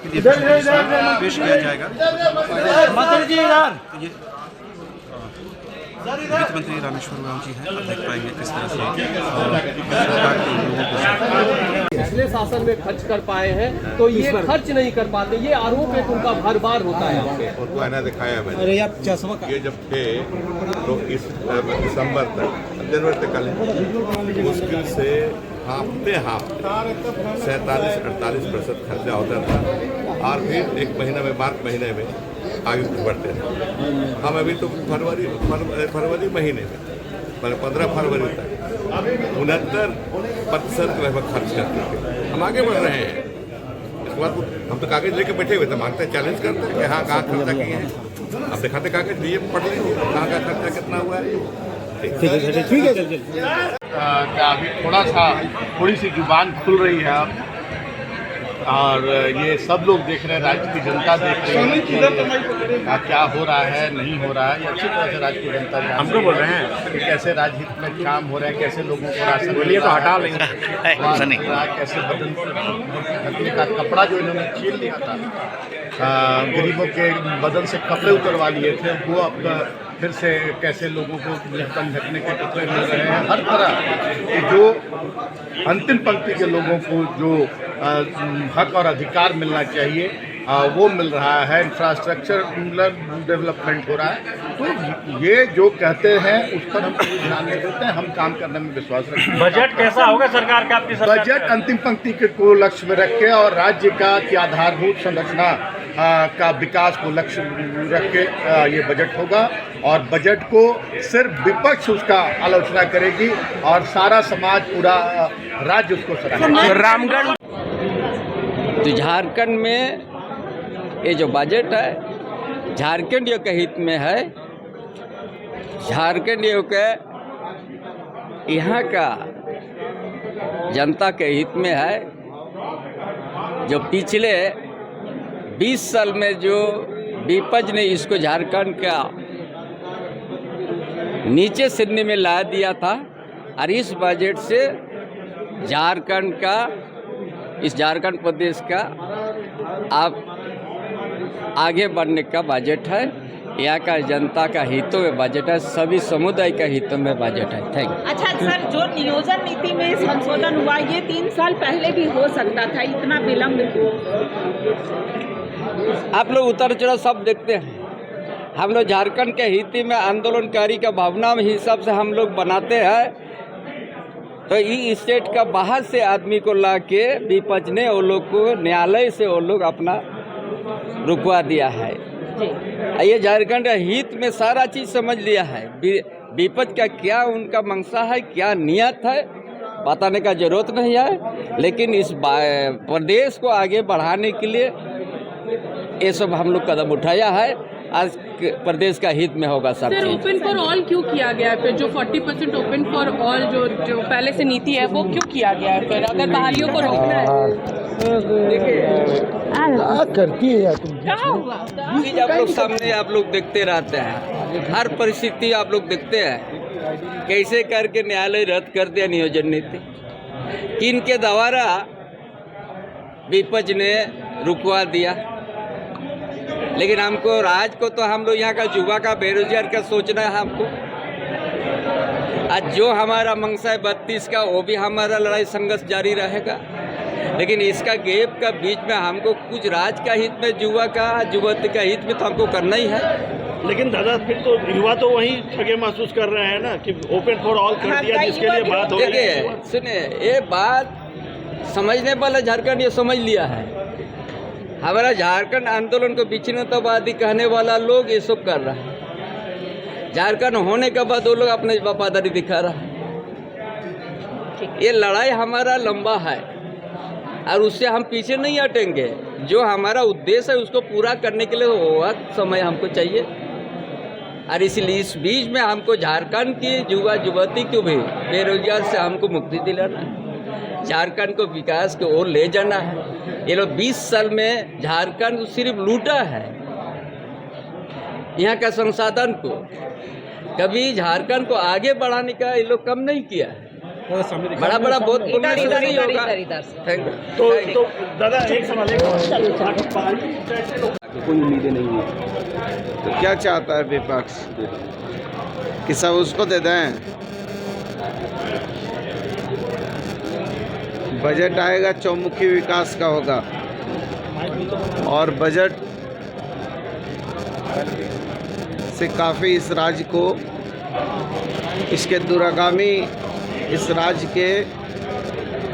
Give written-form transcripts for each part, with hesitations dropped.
पेश किया जाएगा। वित्त मंत्री रामेश्वर उरांव जी हैं, अब देख पाएंगे किस तरह से सरकार के लोगों को पिछले शासन में खर्च कर पाए हैं तो ये खर्च नहीं कर पाते, ये आरोप एक उनका हर बार होता है। उनको आईना दिखाया मैंने। अरे आप चश्मा ये जब थे तो इस दिसंबर तक जनवरी तक मुश्किल से हाफते 47-48% खर्चा होता था और फिर एक महीना में मार्च महीने में आगे बढ़ते थे। हम अभी तो फरवरी महीने में 15 फरवरी तक 69% लगभग खर्च करते थे। हम आगे बढ़ रहे हैं। इसके बाद हम तो कागज लेके बैठे हुए थे, मांगते चैलेंज करते हैं कि हाँ कहाँ खर्चा किए हैं। अब दिखाते कागज दिए पढ़ लेंगे कहाँ का खर्चा कितना हुआ है। ठीक है। अभी थोड़ी सी जुबान खुल रही है अब, और ये सब लोग देख रहे हैं, राज्य की जनता देख रही है कि क्या हो रहा है नहीं हो रहा है। ये अच्छी तरह से राज्य की जनता हमको बोल रहे हैं कि कैसे राजहित में काम हो रहे हैं, कैसे लोगों को राशन बोलिए तो हटा लेंगे, कैसे बदन का कपड़ा जो इन्होंने छीन लिया था, गरीबों के बदन से कपड़े उतरवा लिए थे, वो अब फिर से कैसे लोगों को ढक्कन ढकने के कपड़े मिल रहे हैं। हर तरह जो अंतिम पंक्ति के लोगों को जो हक और अधिकार मिलना चाहिए वो मिल रहा है। इंफ्रास्ट्रक्चर डेवलपमेंट हो रहा है। तो ये जो कहते हैं उस पर हम ध्यान नहीं देते हैं, हम काम करने में विश्वास रखते हैं। बजट कैसा होगा सरकार का? आपकी सरकार बजट अंतिम पंक्ति के को लक्ष्य में रख के और राज्य का की आधारभूत संरचना का विकास को लक्ष्य रख के ये बजट होगा। और बजट को सिर्फ विपक्ष उसका आलोचना करेगी और सारा समाज पूरा राज्य उसको सराहेगा। रामगढ़ तो झारखंड में ये जो बजट है झारखंड के हित में है। झारखंड के यहाँ का जनता के हित में है। जो पिछले 20 साल में जो विपक्ष ने इसको झारखंड का नीचे श्रेणी में ला दिया था, और इस बजट से झारखंड का, इस झारखंड प्रदेश का आप आगे बढ़ने का बजट है। यहाँ का जनता का हितों में बजट है, सभी समुदाय का हितों में बजट है। Thank you. अच्छा सर, जो नियोजन नीति में संशोधन हुआ ये 3 साल पहले भी हो सकता था, इतना विलम्ब क्यों? आप लोग उतर चढ़ाव सब देखते हैं। हम लोग झारखंड के हित में आंदोलनकारी का भावना में हिसाब से हम लोग बनाते हैं। तो ई स्टेट का बाहर से आदमी को ला के विपक्ष ने वो लोग को न्यायालय से वो लोग अपना रुकवा दिया है। ये झारखंड हित में सारा चीज़ समझ लिया है। विपक्ष का क्या उनका मंशा है, क्या नियत है, बताने का जरूरत नहीं है। लेकिन इस प्रदेश को आगे बढ़ाने के लिए ये सब हम लोग कदम उठाया है। आज प्रदेश का हित में होगा सब चीज। ओपन फॉर ऑल क्यों किया गया है? फिर जो 40% ओपन फॉर ऑल जो पहले से नीति है वो क्यों किया गया है? फिर अगर बहालियों को रोकना है, आप लोग सामने आप लोग देखते रहते हैं, हर परिस्थिति आप लोग देखते हैं कैसे करके न्यायालय रद्द कर दिया नियोजन नीति। किन के द्वारा विपक्ष ने रुकवा दिया। लेकिन हमको राज को तो हम लोग यहाँ का युवा का बेरोजगार का सोचना है हमको। आज जो हमारा मंशा है 32 का, वो भी हमारा लड़ाई संघर्ष जारी रहेगा। लेकिन इसका गैप का बीच में हमको कुछ राज का हित में, युवा का, युवती का हित में तो हमको करना ही है। लेकिन दादा फिर तो युवा तो वही ठगे महसूस कर रहे हैं ना कि ओपन फॉर ऑल कर दिया, जिसके लिए बात हो रही है। देखिए सुनिए, ये बात समझने वाला झारखंड ये समझ लिया है। हमारा झारखंड आंदोलन को विच्छिन्नतावादी कहने वाला लोग ये सब कर रहा है। झारखंड होने के बाद वो लोग अपने वफादारी दिखा रहा है। ये लड़ाई हमारा लंबा है और उससे हम पीछे नहीं हटेंगे। जो हमारा उद्देश्य है उसको पूरा करने के लिए वक्त समय हमको चाहिए। और इसलिए इस बीच में हमको झारखंड की युवा युवती को भी बेरोजगार से हमको मुक्ति दिलाना है, झारखंड को विकास की ओर ले जाना है। ये लोग 20 साल में झारखंड सिर्फ लूटा है, यहाँ का संसाधन को कभी झारखंड को आगे बढ़ाने का ये लोग कम नहीं किया है। बड़ा बड़ा बहुत बोलने से नहीं होगा। Thank you. तो दादा एक सवाल कोई उम्मीदें नहीं है। तो क्या चाहता है विपक्ष कि सब उसको दे दें? बजट आएगा चौमुखी विकास का होगा और बजट से काफ़ी इस राज्य को, इसके दूरगामी, इस राज्य के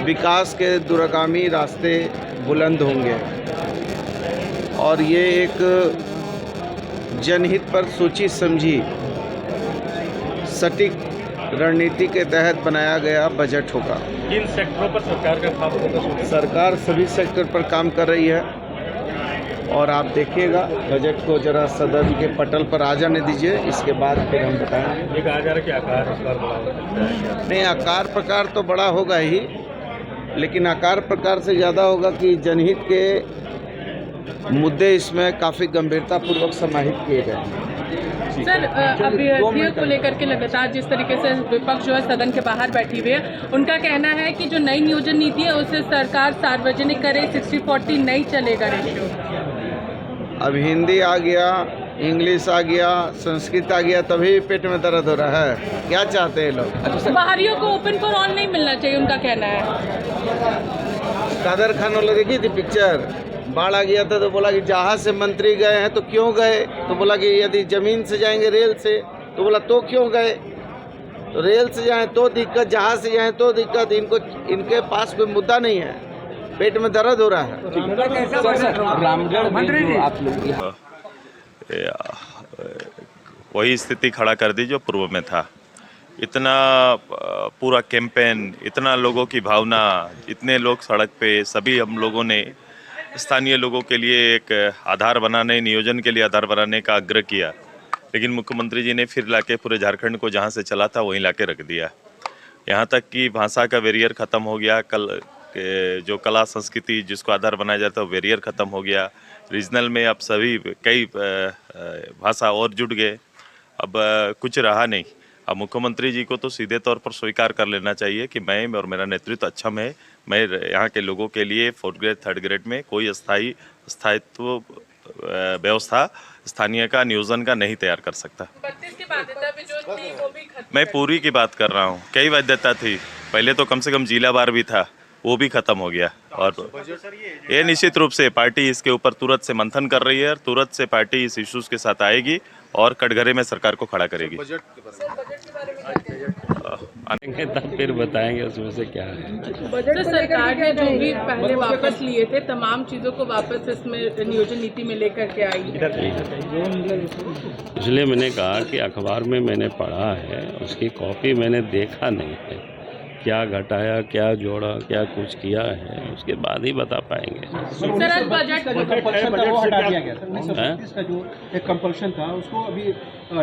विकास के दूरगामी रास्ते बुलंद होंगे और ये एक जनहित पर सोची समझी सटीक रणनीति के तहत बनाया गया बजट होगा। किन सेक्टरों पर सरकार का काम होगा? सरकार सभी सेक्टर पर काम कर रही है और आप देखिएगा बजट को जरा सदन के पटल पर आ जाने दीजिए, इसके बाद फिर हम बताएंगे। ये कहा जा रहा है कि आकार इस बार बड़ा होगा। नहीं, आकार प्रकार तो बड़ा होगा ही, लेकिन आकार प्रकार से ज़्यादा होगा कि जनहित के मुद्दे इसमें काफ़ी गंभीरतापूर्वक समाहित किए गए हैं। सर, अभ्यर्थियों को लेकर के लगातार जिस तरीके से विपक्ष जो है सदन के बाहर बैठी हुई है, उनका कहना है कि जो नई नियोजन नीति है उसे सरकार सार्वजनिक करे, 60-40 नहीं चलेगा रेशियो। अब हिंदी आ गया, इंग्लिश आ गया, संस्कृत आ गया, तभी पेट में दर्द हो रहा है। क्या चाहते हैं लोग? बाहरियों को ओपन फॉर ऑल नहीं मिलना चाहिए, उनका कहना है। कादर खान वाले देखी थी पिक्चर, बाढ़ आ गया था तो बोला कि जहाज से मंत्री गए हैं तो क्यों गए, तो बोला कि यदि जमीन से जाएंगे रेल से, तो बोला तो क्यों गए, तो रेल से जाएं तो दिक्कत, जहाज से जाएं तो दिक्कत। इनके पास कोई मुद्दा नहीं है, पेट में दर्द हो रहा है। रामगढ़ में जो आप लोग वही स्थिति खड़ा कर दी जो पूर्व में था। इतना पूरा कैंपेन, इतना लोगों की भावना, इतने लोग सड़क पे, सभी हम लोगों ने स्थानीय लोगों के लिए एक आधार बनाने, नियोजन के लिए आधार बनाने का आग्रह किया, लेकिन मुख्यमंत्री जी ने फिर लाके पूरे झारखंड को जहाँ से चला था वहीं लाके रख दिया। यहाँ तक कि भाषा का बैरियर ख़त्म हो गया, जो कला संस्कृति जिसको आधार बनाया जाता है वो बैरियर ख़त्म हो गया। रीजनल में अब सभी कई भाषा और जुड़ गए, अब कुछ रहा नहीं। अब मुख्यमंत्री जी को तो सीधे तौर पर स्वीकार कर लेना चाहिए कि मैं और मेरा नेतृत्व अच्छा में, मैं यहाँ के लोगों के लिए 4th ग्रेड 3rd ग्रेड में कोई स्थायित्व व्यवस्था स्थानीय का, नियोजन का नहीं तैयार कर सकता। मैं पूरी की बात कर रहा हूँ, कई बाध्यता थी, पहले तो कम से कम जिला बार भी था, वो भी खत्म हो गया। और ये निश्चित रूप से पार्टी इसके ऊपर तुरंत से मंथन कर रही है और तुरंत से पार्टी इस इश्यूज के साथ आएगी और कटघरे में सरकार को खड़ा करेगी। तब फिर बताएंगे उसमें से क्या है। तो सरकार ने जो भी पहले वापस लिए थे तमाम चीज़ों को वापस इसमें नियोजन नीति में लेकर के आई। इसलिए मैंने कहा कि अखबार में मैंने पढ़ा है, उसकी कॉपी मैंने देखा नहीं है, क्या घटाया, क्या जोड़ा, क्या कुछ किया है, उसके बाद ही बता पाएंगे। सर, आज बजट वो हटा दिया गया था, 1930 का जो एक कंपल्शन था उसको अभी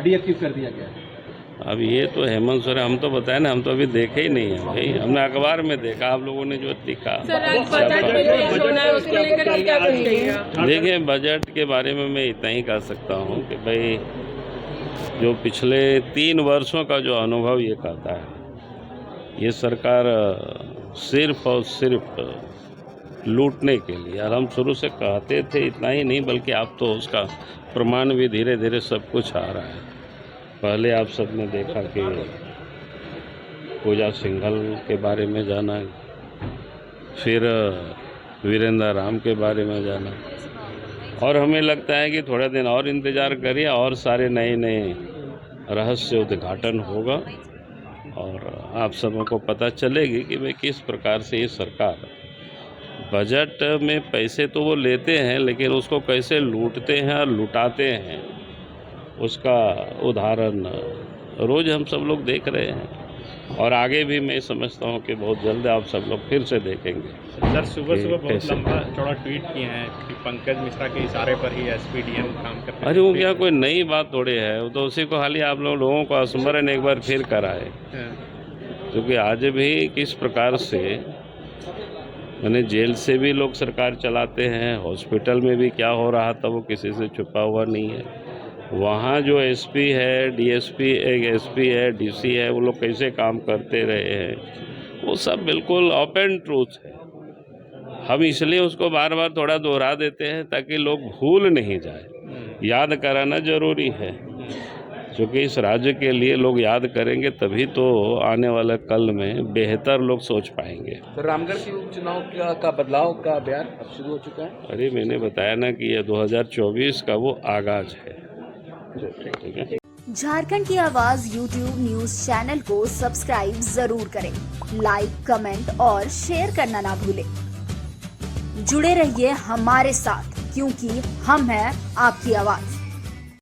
डीएक्टिव कर दिया गया है। अब ये तो हेमंत सोरेन, हम तो बताए ना, हम तो अभी देखे ही नहीं है भाई, हमने अखबार में देखा, आप लोगों ने जो दिखा। सर, आज बजट में पेश होना है, उसको लेकर के क्या कहेंगे? देखिए, बजट के बारे में मैं इतना ही कह सकता हूँ कि भाई जो पिछले 3 वर्षों का जो अनुभव ये कहता है, ये सरकार सिर्फ और सिर्फ लूटने के लिए, और हम शुरू से कहते थे, इतना ही नहीं बल्कि अब तो उसका प्रमाण भी धीरे धीरे सब कुछ आ रहा है। पहले आप सबने देखा कि पूजा सिंघल के बारे में जाना, फिर वीरेंद्र राम के बारे में जाना, और हमें लगता है कि थोड़े दिन और इंतज़ार करिए और सारे नए नए रहस्य उद्घाटन होगा और आप सबों को पता चलेगी कि भाई किस प्रकार से ये सरकार बजट में पैसे तो वो लेते हैं, लेकिन उसको कैसे लूटते हैं और लुटाते हैं, उसका उदाहरण रोज़ हम सब लोग देख रहे हैं और आगे भी मैं समझता हूँ कि बहुत जल्द आप सब लोग फिर से देखेंगे। सर, सुबह बहुत लंबा चौड़ा ट्वीट किए हैं कि पंकज मिश्रा के इशारे पर ही एसपीडीएम काम करते हैं। अरे वो क्या कोई नई बात थोड़ी है, वो तो उसी को हाल ही आप लोगों को स्मरण एक बार फिर कराए, क्योंकि आज भी किस प्रकार से मैंने जेल से भी लोग सरकार चलाते हैं, हॉस्पिटल में भी क्या हो रहा था वो किसी से छुपा हुआ नहीं है। वहाँ जो एसपी है, डीएसपी, एक एसपी है, डीसी है, वो लोग कैसे काम करते रहे हैं, वो सब बिल्कुल ओपन ट्रूथ है। हम इसलिए उसको बार बार थोड़ा दोहरा देते हैं ताकि लोग भूल नहीं जाए। याद कराना जरूरी है, क्योंकि इस राज्य के लिए लोग याद करेंगे तभी तो आने वाले कल में बेहतर लोग सोच पाएंगे। तो रामगढ़ के उपचुनाव का बदलाव का अभियान अब शुरू हो चुका है। अरे मैंने बताया ना कि ये 2024 का वो आगाज है। ठीक है। झारखंड की आवाज YouTube न्यूज चैनल को सब्सक्राइब जरूर करें, लाइक, कमेंट और शेयर करना ना भूलें। जुड़े रहिए हमारे साथ, क्योंकि हम हैं आपकी आवाज।